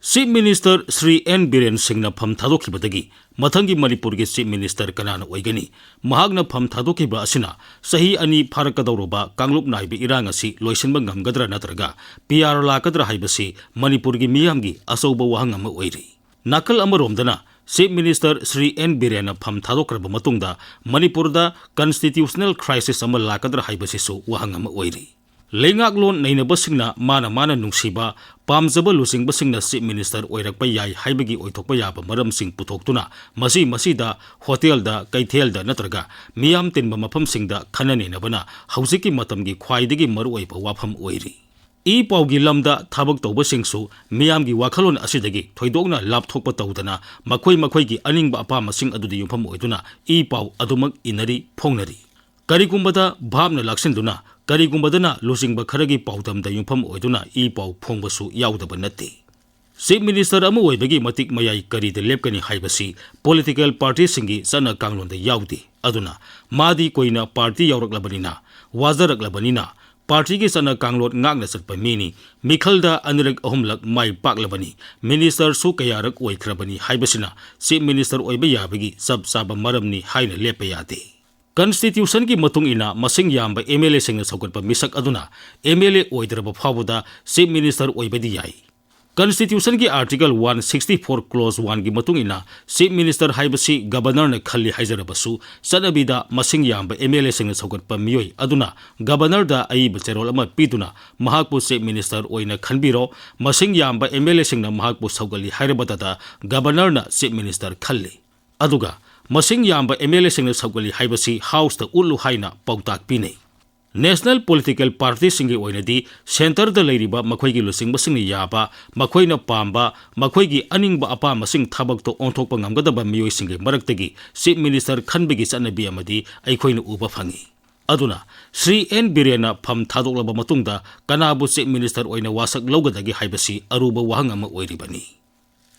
Chief Minister Sri N. Biren Singh na pham thadokibadagi Mathang-gi Manipur gi Chief Minister Kana oigani mahakna pham thadokiba asina sahi ani pharakadauroba kanglup naibi irang asi loisinba ngamgadra natraga PR lakadra haibasi Manipur gi miyamgi asauba wahang ama oiri nakal amaromdana Chief Minister Sri N. Biren na pham thadokraba matungda Manipurda constitutional crisis ama lakadra haibasi su wahang ama oiri Lengak lon naina basingna mana nungsiba pamjaba lusing basingna Chief Minister oirakpa yai haibagi oithokpa yaba maram sing putoktuna masida hotel da kaithel da natraga miyam tinba mafam singda khanane nabana hausiki matamgi khwaidagi maruoiba wafam oiri I paugi lamda thabak tawba singsu miyamgi wakhalon asidagi thoidokna lapthokpa tawdana makhoi gi aningba apama sing adudi yumpham oiduna I pau adumak inari phongnari karigumbada bhabna laksinduna Karigumbadana losing bakharagi pautam da yumpham oiduna I pau phongbasu yaudaba natti Chief Minister amu oibagi matik mayai kari de lepkani haibasi political party singi sana kanglon da yaudi aduna madi koina party yauraklabanina wazaraklabanina party gi sana kanglon ngakna satpa mini mikhalda anirak ahumlak mai paklabani minister su kayarak oikrabani haibasina Chief Minister oiba yabagi sab saba maramni haina lepa yate Constitution ki matung ina masing yamba MLA sing saukatpa misak aduna MLA oidraba phawda Chief Minister oibadi yai Constitution ki Article 164 Clause 1 ki matung ina Chief Minister haibasi Governor na khalli haizarabasu sanabida masing yamba MLA sing saukatpa miyoi aduna Governor da ai bacherol ama pituna mahakpu Chief Minister oina khanbiro masing yamba MLA sing na mahakpu saugali hairabata da Governor na Chief Minister khalli aduga Masing yamba MLA sing na saukali haibasi House da ulu haina pautak pinay. National Political Party singi oinadi center da layriba makoy gi lusing basing ni yaba makoy na pamba makoy gi aning ba apa masing thabak to onthok pa ngamgadaba miyoy singi maraktagi Chief Minister khanbigi sanabi amadi aikhoy na uba phangi. Aduna Sri N. Biren na pham thadoklaba matungda kanabu Chief Minister oina wasak lawgadagi haibasi aruba wahang ama oiribani.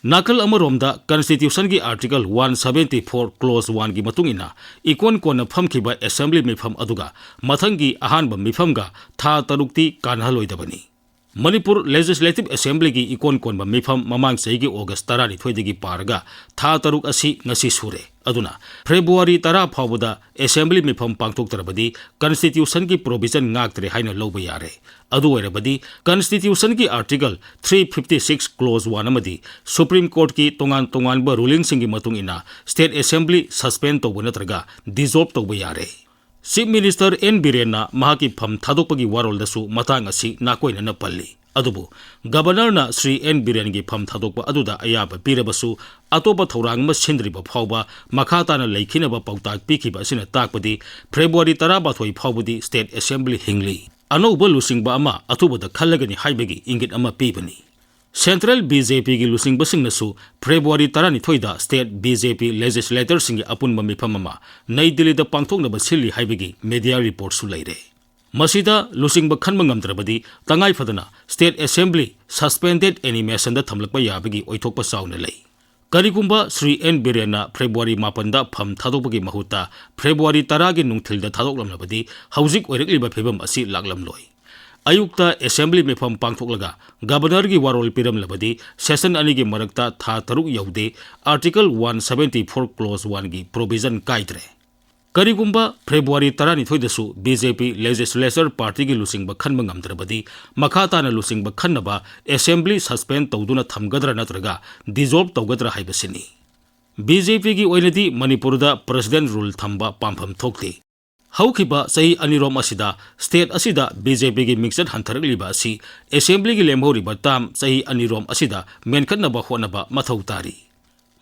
Nakal amaromda Constitution ki Article 174 Clause 1 ki matungina ikon kona phamkiba Assembly mifam aduga Mathang-gi ahanba mifamga tha tarukti kanhaloidabani Manipur Legislative Assembly ki ikon konba mifam mamang saigi August 12 digi paraga tha taruk asi ngasi sure aduna February 10 phawda Assembly mifam pangthok tarabadi Constitution ki provision ngaktre haina loba yare adu oirabadi Constitution ki Article 356 Clause 1 amadi Supreme Court ki tongan ba ruling singi matung ina State Assembly suspend tawba natraga dissolve tawba yare Chief Minister N. Biren na mahaki pham thadokpagi warol dasu matang asi nakoina na palli adubu Governor na Sri N. Biren gi pham thadokpa aduda ayaba pirabasu atopa thorang ma sindriba phawba makhata na leikhinaba pautak pikiba asina takpadi February 12 phawbudi State Assembly hingli anoba lusingba ama atubada khallagani haibagi ingit ama pibani Central BJP gi lusing basing nasu February 12 da State BJP legislator singi apun mamifam ama Nai Delhi da pangthok na basili haibagi media report su laire Masida lusing ba khanma ngamdrabadi tangai fadana State Assembly suspended animation da thamlakpa yabagi oithokpa sauna lei Karigumba Sri N. Biren na February 8 da pham thadokpagi mahuta February 10 gi nungthil da thadoklamnabadi haujik oirekliba phebam asi laklamloi Ayukta Assembly mifam pangthoklaga Governor gi warol piram labadi session ani gi marakta tha taruk yaude Article 174 Clause 1 gi provision kaidre Karigumba February 12 dasu BJP Legislature Party gi lusing ba khanba ngamdrabadi makhata na lusing ba khannaba Assembly suspend tawduna thamgadra natraga dissolve tawgadra haibasini BJP gi oinadi Manipurda President rule thamba pampham thokte Haukiba sahi anirom asida state asida BJP gi mixed hantharliba asi Assembly gi lemhoriba tam sahi anirom asida menkhatnaba honaba mathau tari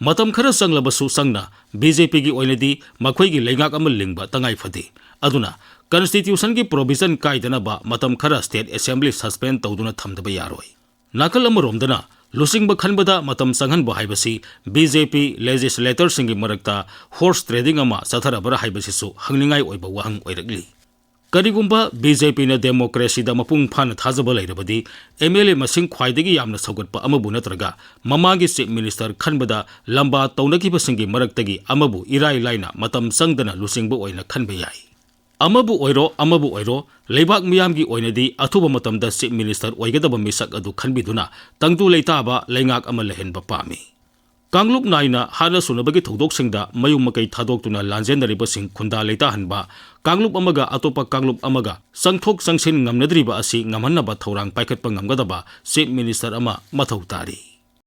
matam khara sanglabasu sangna BJP gi oinadi makhoi gi leingak amal lingba tangai phade aduna Constitution gi provision kaidana ba matam khara State Assembly suspend tawduna thamdaba yaroi nakal amaromdana lusing ba khanbada matam sanghan ba haibasi BJP legislator singi marakta horse trading ama satharabara haibasi su hangningai oiba wahang oirakli karigumba BJP na democracy da mapung phana thajaba lairabadi MLA masing khwaidagi yamna saugatpa amabu natraga mamagi Chief Minister khanbada lamba taunaki basingi maraktagi amabu irai laina matam sangdana lusing ba oina khanba yai Amabu oiro leibak miyamgi oinadi athuba matamda chief minister oigadaba misak adu khanbiduna tangtu leitaba leingak ama lehenba pami. Kanglup naina hana sunabagi thodok-singda mayum makai thadok-tuna lanjenaribasing khunda leitahanba kanglup amaga atopa kanglup amaga sangthok sangsin ngamnadriba asi ngamhannaba thorang paikhatpa ngamgadaba chief minister ama mathau tari.